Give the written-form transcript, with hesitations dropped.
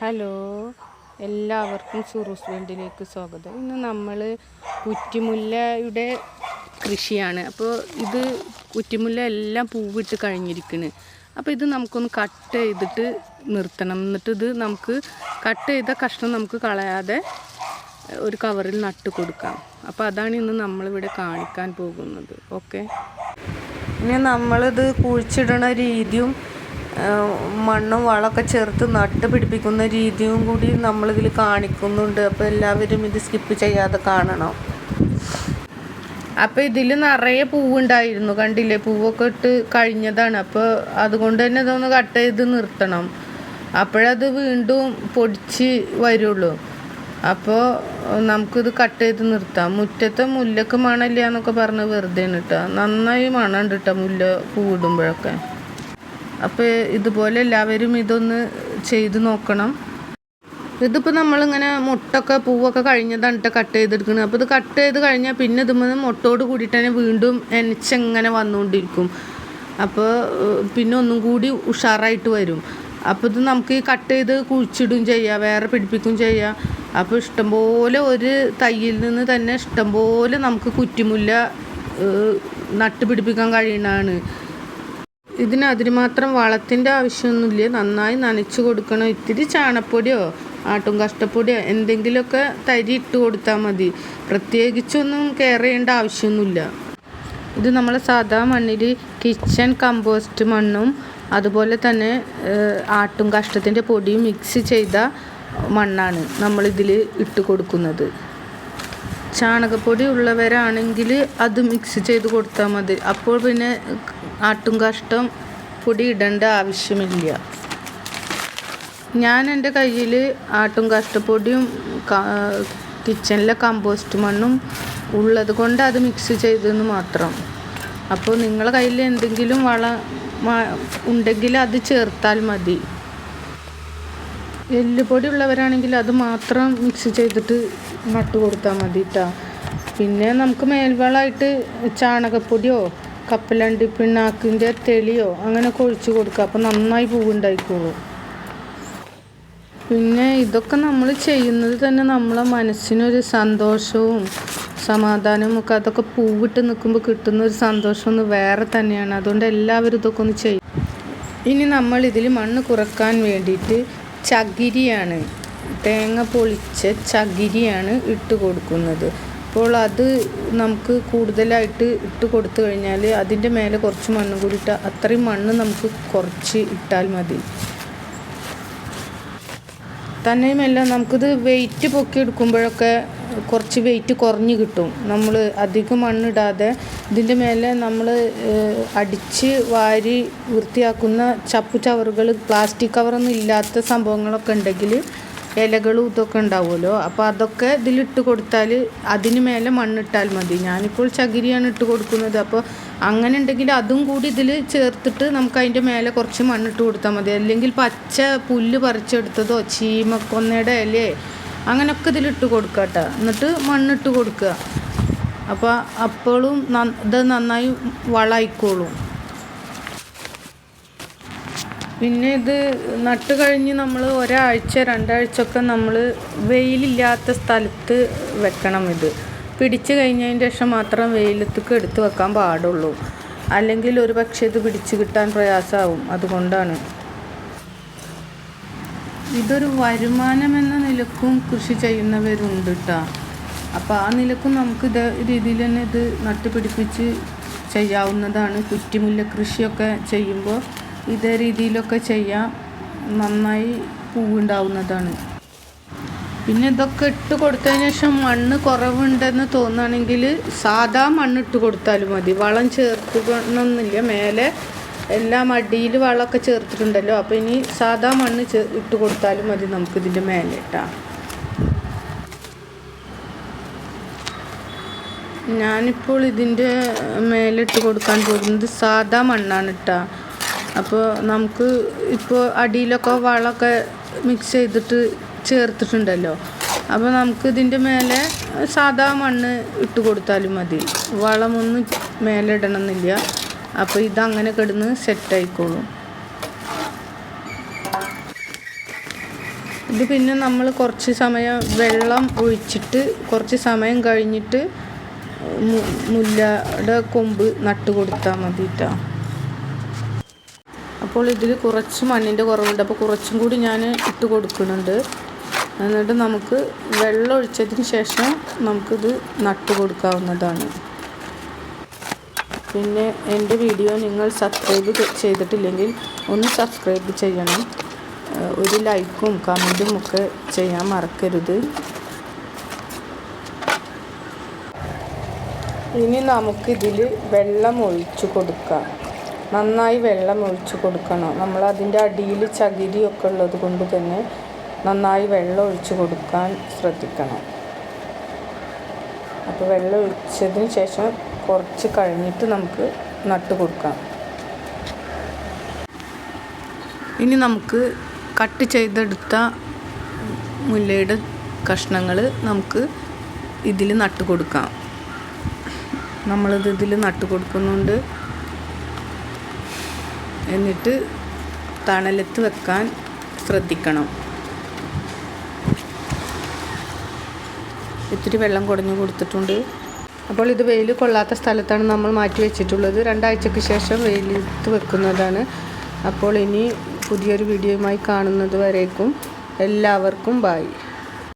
Hello, എല്ലാവർക്കും സുറൂസ് വേൾഡിലേക്ക് സ്വാഗതം. ഇന്ന് നമ്മൾ കുറ്റിമുല്ലയുടെ കൃഷിയാണ്. അപ്പോൾ ഇത് കുറ്റിമുല്ല എല്ലാം പൂവിട്ട് കഴിഞ്ഞിരിക്കുന്നു. അപ്പോൾ ഇത് നമുക്കൊന്ന് കട്ട് ചെയ്തിട്ട് നിർത്തണം. എന്നിട്ട് ഇത് നമുക്ക് കട്ട് ചെയ്ത കഷ്ണം നമുക്ക് കളയാതെ ഒരു കവറിൽ നട്ട് കൊടുക്കാം. അപ്പോൾ അതാണ് ഇന്ന് നമ്മളിവിടെ കാണിക്കാൻ പോകുന്നത്. ഓക്കെ, ഇനി നമ്മളിത് കുഴിച്ചിടണ രീതിയും മണ്ണും വളമൊക്കെ ചേർത്ത് നട്ട് പിടിപ്പിക്കുന്ന രീതിയും കൂടി നമ്മളിതിൽ കാണിക്കുന്നുണ്ട്. അപ്പോൾ എല്ലാവരും ഇത് സ്കിപ്പ് ചെയ്യാതെ കാണണം. അപ്പോൾ ഇതിൽ നിറയെ പൂവുണ്ടായിരുന്നു, കണ്ടില്ലേ? പൂവൊക്കെ ഇട്ട് കഴിഞ്ഞതാണ്. അപ്പോൾ അതുകൊണ്ട് തന്നെ ഇതൊന്ന് കട്ട് ചെയ്ത് നിർത്തണം. അപ്പോഴത് വീണ്ടും പൊടിച്ച് വരുള്ളൂ. അപ്പോൾ നമുക്കിത് കട്ട് ചെയ്ത് നിർത്താം. മുറ്റത്തെ മുല്ലക്ക് മണമില്ല എന്നൊക്കെ പറഞ്ഞ് വെറുതെ കേട്ടോ. നന്നായി മണമുണ്ട് കേട്ടോ മുല്ല പൂവിടുമ്പോഴൊക്കെ. അപ്പോൾ ഇതുപോലെ എല്ലാവരും ഇതൊന്ന് ചെയ്ത് നോക്കണം. ഇതിപ്പോൾ നമ്മളിങ്ങനെ മുട്ടൊക്കെ പൂവൊക്കെ കഴിഞ്ഞതാണ് കേട്ടോ കട്ട് ചെയ്തെടുക്കുന്നത്. അപ്പോൾ ഇത് കട്ട് ചെയ്ത് കഴിഞ്ഞാൽ പിന്നെ ഇതുമ്പോൾ മുട്ടോട് കൂടിയിട്ട് തന്നെ വീണ്ടും എനച്ചെങ്ങനെ വന്നുകൊണ്ടിരിക്കും. അപ്പോൾ പിന്നെ ഒന്നും കൂടി ഉഷാറായിട്ട് വരും. അപ്പോൾ ഇത് നമുക്ക് ഈ കട്ട് ചെയ്ത് കുഴിച്ചിടും ചെയ്യാം, വേറെ പിടിപ്പിക്കും ചെയ്യാം. അപ്പോൾ ഇഷ്ടംപോലെ ഒരു തയ്യിൽ നിന്ന് തന്നെ ഇഷ്ടംപോലെ നമുക്ക് കുറ്റിമുല്ല നട്ട് പിടിപ്പിക്കാൻ കഴിയുന്നതാണ്. അതിന് മാത്രം വളത്തിൻ്റെ ആവശ്യമൊന്നുമില്ല. നന്നായി നനച്ച് കൊടുക്കണം. ഇത്തിരി ചാണപ്പൊടിയോ ആട്ടും കഷ്ടപ്പൊടിയോ എന്തെങ്കിലുമൊക്കെ തരി ഇട്ട് കൊടുത്താൽ മതി. പ്രത്യേകിച്ചൊന്നും കെയർ ചെയ്യേണ്ട ആവശ്യമൊന്നുമില്ല. ഇത് നമ്മൾ സാധാ മണ്ണിൽ കിച്ചൺ കമ്പോസ്റ്റ് മണ്ണും അതുപോലെ തന്നെ ആട്ടും കഷ്ടത്തിൻ്റെ പൊടിയും മിക്സ് ചെയ്ത മണ്ണാണ് നമ്മളിതിൽ ഇട്ട് കൊടുക്കുന്നത്. ചാണകപ്പൊടി ഉള്ളവരാണെങ്കിൽ അത് മിക്സ് ചെയ്ത് കൊടുത്താൽ മതി. അപ്പോൾ പിന്നെ ആട്ടും കാഷ്ടം പൊടി ഇടേണ്ട ആവശ്യമില്ല. ഞാൻ എൻ്റെ കയ്യിൽ ആട്ടും കാഷ്ടപ്പൊടിയും കിച്ചണിലെ കമ്പോസ്റ്റ് മണ്ണും ഉള്ളത് കൊണ്ട് അത് മിക്സ് ചെയ്തെന്ന് മാത്രം. അപ്പോൾ നിങ്ങളുടെ കയ്യിൽ എന്തെങ്കിലും വളം ഉണ്ടെങ്കിൽ അത് ചേർത്താൽ മതി. എല്ലുപൊടി ഉള്ളവരാണെങ്കിൽ അത് മാത്രം മിക്സ് ചെയ്തിട്ട് നട്ട് കൊടുത്താൽ മതി കേട്ടോ. പിന്നെ നമുക്ക് മേൽവളമായിട്ട് ചാണകപ്പൊടിയോ കപ്പലണ്ടി പിണ്ണാക്കിൻ്റെ തെളിയോ അങ്ങനെയൊക്കെ ഒഴിച്ച് കൊടുക്കുക. അപ്പോൾ നന്നായി പൂവുണ്ടായിക്കോളൂ. പിന്നെ ഇതൊക്കെ നമ്മൾ ചെയ്യുന്നത് തന്നെ നമ്മളെ മനസ്സിനൊരു സന്തോഷവും സമാധാനവും ഒക്കെ. അതൊക്കെ പൂവിട്ട് നിൽക്കുമ്പോൾ കിട്ടുന്ന ഒരു സന്തോഷം ഒന്ന് വേറെ തന്നെയാണ്. അതുകൊണ്ട് എല്ലാവരും ഇതൊക്കെ ഒന്ന് ചെയ്യും. ഇനി നമ്മൾ ഇതിൽ മണ്ണ് കുറക്കാൻ വേണ്ടിയിട്ട് ചകിരിയാണ്, തേങ്ങ പൊളിച്ച ചകിരിയാണ് ഇട്ട് കൊടുക്കുന്നത്. അപ്പോൾ അത് നമുക്ക് കൂടുതലായിട്ട് ഇട്ട് കൊടുത്തു കഴിഞ്ഞാൽ അതിൻ്റെ മേലെ കുറച്ച് മണ്ണും കൂടി ഇട്ടാൽ അത്രയും മണ്ണ് നമുക്ക് കുറച്ച് ഇട്ടാൽ മതി. തന്നെയുമല്ല നമുക്കിത് വെയിറ്റ് പൊക്കി എടുക്കുമ്പോഴൊക്കെ കുറച്ച് വെയിറ്റ് കുറഞ്ഞ് കിട്ടും. നമ്മൾ അധികം മണ്ണിടാതെ ഇതിൻ്റെ മേലെ നമ്മൾ അടിച്ച് വാരി വൃത്തിയാക്കുന്ന ചപ്പു ചവറുകൾ, പ്ലാസ്റ്റിക് കവറൊന്നും ഇല്ലാത്ത സംഭവങ്ങളൊക്കെ ഉണ്ടെങ്കിൽ ഇലകളും ഇതൊക്കെ ഉണ്ടാവുമല്ലോ. അപ്പോൾ അതൊക്കെ ഇതിലിട്ട് കൊടുത്താൽ അതിന് മേലെ മണ്ണിട്ടാൽ മതി. ഞാനിപ്പോൾ ചകിരിയാണ് ഇട്ട് കൊടുക്കുന്നത്. അപ്പോൾ അങ്ങനെ ഉണ്ടെങ്കിൽ അതും കൂടി ഇതിൽ ചേർത്തിട്ട് നമുക്ക് അതിൻ്റെ മേലെ കുറച്ച് മണ്ണിട്ട് കൊടുത്താൽ മതി. അല്ലെങ്കിൽ പച്ച പുല്ല് പറിച്ചെടുത്തതോ ചീമക്കൊന്നയുടെ ഇലയോ അങ്ങനെയൊക്കെ ഇതിലിട്ട് കൊടുക്കുക കേട്ടോ. എന്നിട്ട് മണ്ണിട്ട് കൊടുക്കുക. അപ്പോൾ അപ്പോഴും ഇത് നന്നായി വളമായിക്കോളും. പിന്നെ ഇത് നട്ട് കഴിഞ്ഞ് നമ്മൾ ഒരാഴ്ച 2 ആഴ്ചയൊക്കെ നമ്മൾ വെയിലില്ലാത്ത സ്ഥലത്ത് വെക്കണം. ഇത് പിടിച്ച് കഴിഞ്ഞതിന് ശേഷം മാത്രം വെയിലത്തേക്ക് എടുത്ത് വെക്കാൻ പാടുള്ളൂ. അല്ലെങ്കിൽ ഒരു പക്ഷേ ഇത് പിടിച്ച് കിട്ടാൻ പ്രയാസമാവും. അതുകൊണ്ടാണ്. ഇതൊരു വരുമാനം എന്ന നിലക്കും കൃഷി ചെയ്യുന്നവരുണ്ട് കേട്ടോ. അപ്പോൾ ആ നിലക്കും നമുക്ക് ഇതേ രീതിയിൽ തന്നെ ഇത് നട്ടുപിടിപ്പിച്ച് ചെയ്യാവുന്നതാണ്. കുറ്റിമുല്ല കൃഷിയൊക്കെ ചെയ്യുമ്പോൾ ഇതേ രീതിയിലൊക്കെ ചെയ്യാം, നന്നായി പൂവുണ്ടാവുന്നതാണ്. പിന്നെ ഇതൊക്കെ ഇട്ട് കൊടുത്തതിന് ശേഷം മണ്ണ് കുറവുണ്ടെന്ന് തോന്നുകയാണെങ്കിൽ സാധാ മണ്ണിട്ട് കൊടുത്താലും മതി. വളം ചേർക്കണമെന്നില്ല. മേലെ എല്ലാം അടിയിൽ വളമൊക്കെ ചേർത്തിട്ടുണ്ടല്ലോ. അപ്പോൾ ഇനി സാധാ മണ്ണ് ഇട്ട് കൊടുത്താലും മതി നമുക്കിതിൻ്റെ മേലെ ഇട്ടാ. ഞാനിപ്പോൾ ഇതിൻ്റെ മേലെ ഇട്ട് കൊടുക്കാൻ പോകുന്നത് സാധാ മണ്ണാണ് ഇട്ടാ. അപ്പോൾ നമുക്ക് ഇപ്പോൾ അടിയിലൊക്കെ വളമൊക്കെ മിക്സ് ചെയ്തിട്ട് ചേർത്തിട്ടുണ്ടല്ലോ. അപ്പോൾ നമുക്ക് ഇതിൻ്റെ മേലെ സാധാ മണ്ണ് ഇട്ട് കൊടുത്താലും മതി. വളമൊന്നും മേലെ ഇടണമെന്നില്ല. അപ്പോൾ ഇതങ്ങനെ കിടന്ന് സെറ്റായിക്കോളും. ഇത് പിന്നെ നമ്മൾ കുറച്ച് സമയം വെള്ളം ഒഴിച്ചിട്ട് കുറച്ച് സമയം കഴിഞ്ഞിട്ട് മുല്ലയുടെ കൊമ്പ് നട്ട് കൊടുത്താൽ മതി ട്ടോ. അപ്പോൾ ഇതിൽ കുറച്ച് മണ്ണിൻ്റെ കുറവുണ്ട്, അപ്പോൾ കുറച്ചും കൂടി ഞാൻ ഇട്ട് കൊടുക്കുന്നുണ്ട്. എന്നിട്ട് നമുക്ക് വെള്ളം ഒഴിച്ചതിന് ശേഷം നമുക്കിത് നട്ട് കൊടുക്കാവുന്നതാണ്. പിന്നെ എൻ്റെ വീഡിയോ നിങ്ങൾ സബ്സ്ക്രൈബ് ചെയ്തിട്ടില്ലെങ്കിൽ ഒന്ന് സബ്സ്ക്രൈബ് ചെയ്യണം. ഒരു ലൈക്കും കമൻറ്റും ഒക്കെ ചെയ്യാൻ മറക്കരുത്. ഇനി നമുക്കിതിൽ വെള്ളം ഒഴിച്ചു കൊടുക്കാം. നന്നായി വെള്ളം ഒഴിച്ചു കൊടുക്കണം. നമ്മളതിൻ്റെ അടിയിൽ ചകിരിയൊക്കെ ഉള്ളത് കൊണ്ട് തന്നെ നന്നായി വെള്ളം ഒഴിച്ചു കൊടുക്കാൻ ശ്രദ്ധിക്കണം. അപ്പോൾ വെള്ളം ഒഴിച്ചതിന് ശേഷം കുറച്ച് കഴിഞ്ഞിട്ട് നമുക്ക് നട്ട് കൊടുക്കാം. ഇനി നമുക്ക് കട്ട് ചെയ്തെടുത്ത മുല്ലയുടെ കഷ്ണങ്ങൾ നമുക്ക് ഇതിൽ നട്ട് കൊടുക്കാം. നമ്മളിത് ഇതിൽ നട്ട് കൊടുക്കുന്നുണ്ട്. എന്നിട്ട് തണലത്ത് വെക്കാൻ ശ്രദ്ധിക്കണം. ഇത്തിരി വെള്ളം കുടഞ്ഞു കൊടുത്തിട്ടുണ്ട്. അപ്പോൾ ഇത് വെയിൽ കൊള്ളാത്ത സ്ഥലത്താണ് നമ്മൾ മാറ്റി വെച്ചിട്ടുള്ളത്. 2 ആഴ്ചയ്ക്ക് ശേഷം വെയിലത്ത് വെക്കുന്നതാണ്. അപ്പോൾ ഇനി പുതിയൊരു വീഡിയോയുമായി കാണുന്നത് വരേക്കും എല്ലാവർക്കും ബൈ.